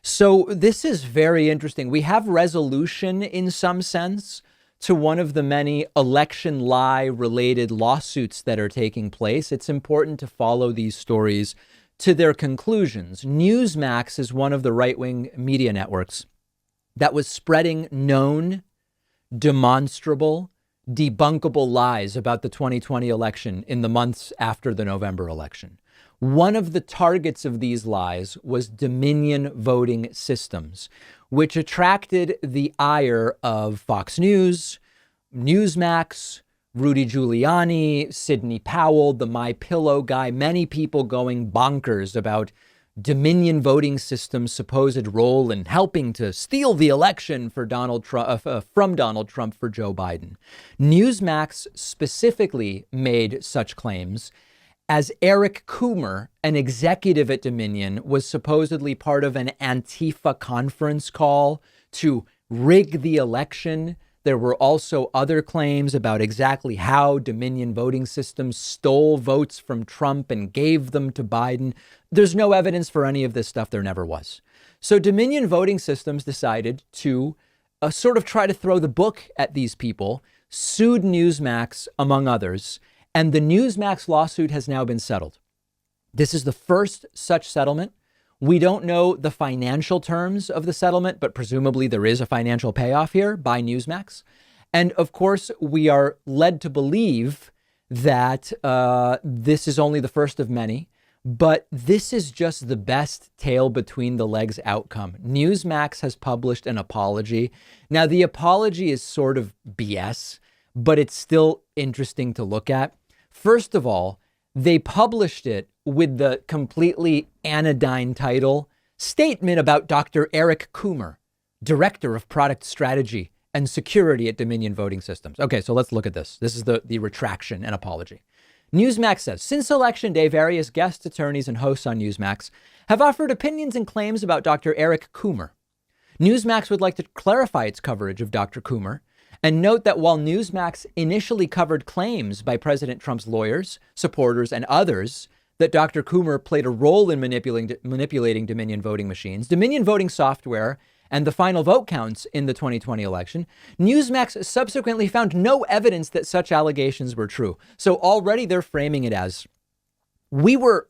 So this is very interesting. We have resolution in some sense to one of the many election lie related lawsuits that are taking place. It's important to follow these stories to their conclusions. Newsmax is one of the right-wing media networks that was spreading known, demonstrable, debunkable lies about the 2020 election in the months after the November election. One of the targets of these lies was Dominion voting systems, which attracted the ire of Fox News, Newsmax, Rudy Giuliani, Sidney Powell, the My Pillow guy, many people going bonkers about Dominion voting system's supposed role in helping to steal the election for Donald Trump, from Donald Trump for Joe Biden. Newsmax specifically made such claims, as Eric Coomer, an executive at Dominion, was supposedly part of an Antifa conference call to rig the election. There were also other claims about exactly how Dominion voting systems stole votes from Trump and gave them to Biden. There's no evidence for any of this stuff. There never was. So Dominion voting systems decided to sort of try to throw the book at these people, sued Newsmax, among others, and the Newsmax lawsuit has now been settled. This is the first such settlement. We don't know the financial terms of the settlement, but presumably there is a financial payoff here by Newsmax. And of course, we are led to believe that this is only the first of many, but this is just the best tail between the legs outcome. Newsmax has published an apology. Now, the apology is sort of BS, but it's still interesting to look at. First of all, they published it with the completely anodyne title, Statement about Dr. Eric Coomer, Director of Product Strategy and Security at Dominion Voting Systems. Okay, so let's look at this. This is the retraction and apology. Newsmax says, since Election Day, various guest attorneys and hosts on Newsmax have offered opinions and claims about Dr. Eric Coomer. Newsmax would like to clarify its coverage of Dr. Coomer and note that while Newsmax initially covered claims by President Trump's lawyers, supporters, and others that Dr. Coomer played a role in manipulating Dominion voting machines, Dominion voting software, and the final vote counts in the 2020 election, Newsmax subsequently found no evidence that such allegations were true. So already they're framing it as, we were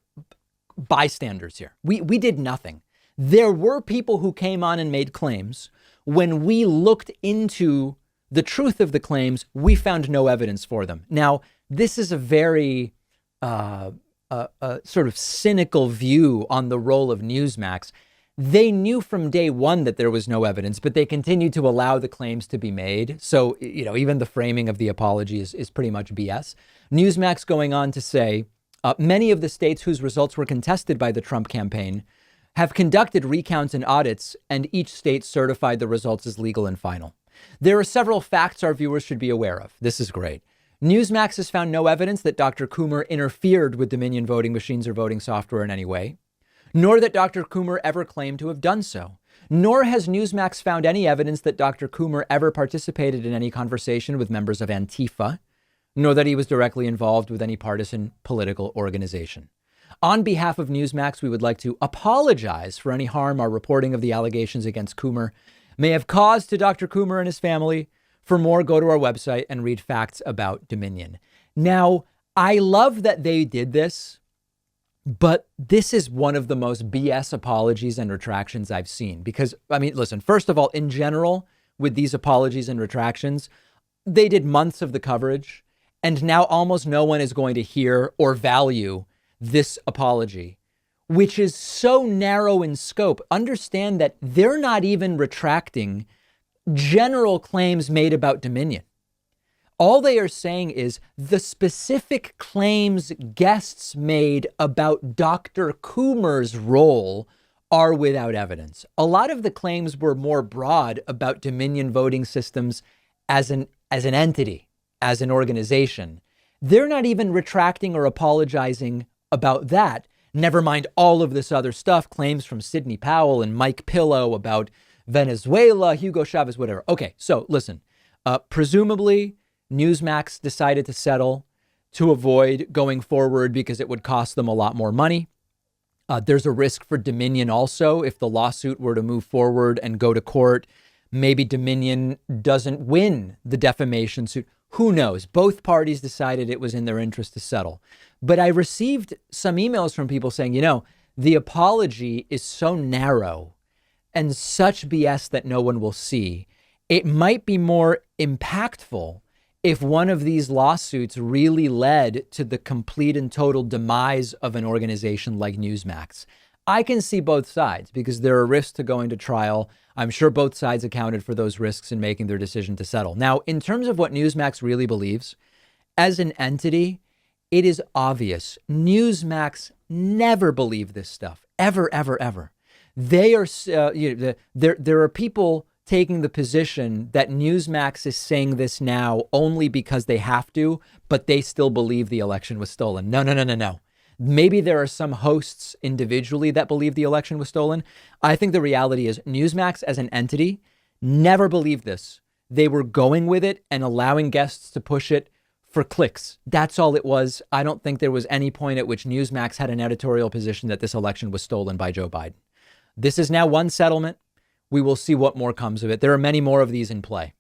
bystanders here. We did nothing. There were people who came on and made claims. When we looked into the truth of the claims, we found no evidence for them. Now, this is a very sort of cynical view on the role of Newsmax. They knew from day one that there was no evidence, but they continued to allow the claims to be made. So, even the framing of the apology is pretty much BS. Newsmax going on to say, many of the states whose results were contested by the Trump campaign have conducted recounts and audits, and each state certified the results as legal and final. There are several facts our viewers should be aware of. This is great. Newsmax has found no evidence that Dr. Coomer interfered with Dominion voting machines or voting software in any way, nor that Dr. Coomer ever claimed to have done so. Nor has Newsmax found any evidence that Dr. Coomer ever participated in any conversation with members of Antifa, nor that he was directly involved with any partisan political organization. On behalf of Newsmax, we would like to apologize for any harm our reporting of the allegations against Coomer may have caused to Dr. Coomer and his family. For more, go to our website and read facts about Dominion. Now, I love that they did this, but this is one of the most BS apologies and retractions I've seen. Because, listen, first of all, in general, with these apologies and retractions, they did months of the coverage, and now almost no one is going to hear or value this apology, which is so narrow in scope. Understand that they're not even retracting general claims made about Dominion. All they are saying is the specific claims guests made about Dr. Coomer's role are without evidence. A lot of the claims were more broad about Dominion voting systems as an entity, as an organization. They're not even retracting or apologizing about that. Never mind all of this other stuff, claims from Sidney Powell and Mike Pillow about Venezuela, Hugo Chavez, whatever. Okay, so listen, presumably Newsmax decided to settle to avoid going forward because it would cost them a lot more money. There's a risk for Dominion also if the lawsuit were to move forward and go to court. Maybe Dominion doesn't win the defamation suit. Who knows? Both parties decided it was in their interest to settle. But I received some emails from people saying, the apology is so narrow and such BS that no one will see. It might be more impactful if one of these lawsuits really led to the complete and total demise of an organization like Newsmax. I can see both sides because there are risks to going to trial. I'm sure both sides accounted for those risks in making their decision to settle. Now, in terms of what Newsmax really believes, as an entity, it is obvious. Newsmax never believed this stuff, ever, ever, ever. They are, there are people taking the position that Newsmax is saying this now only because they have to, but they still believe the election was stolen. No. Maybe there are some hosts individually that believe the election was stolen. I think the reality is Newsmax as an entity never believed this. They were going with it and allowing guests to push it for clicks. That's all it was. I don't think there was any point at which Newsmax had an editorial position that this election was stolen by Joe Biden. This is now one settlement. We will see what more comes of it. There are many more of these in play.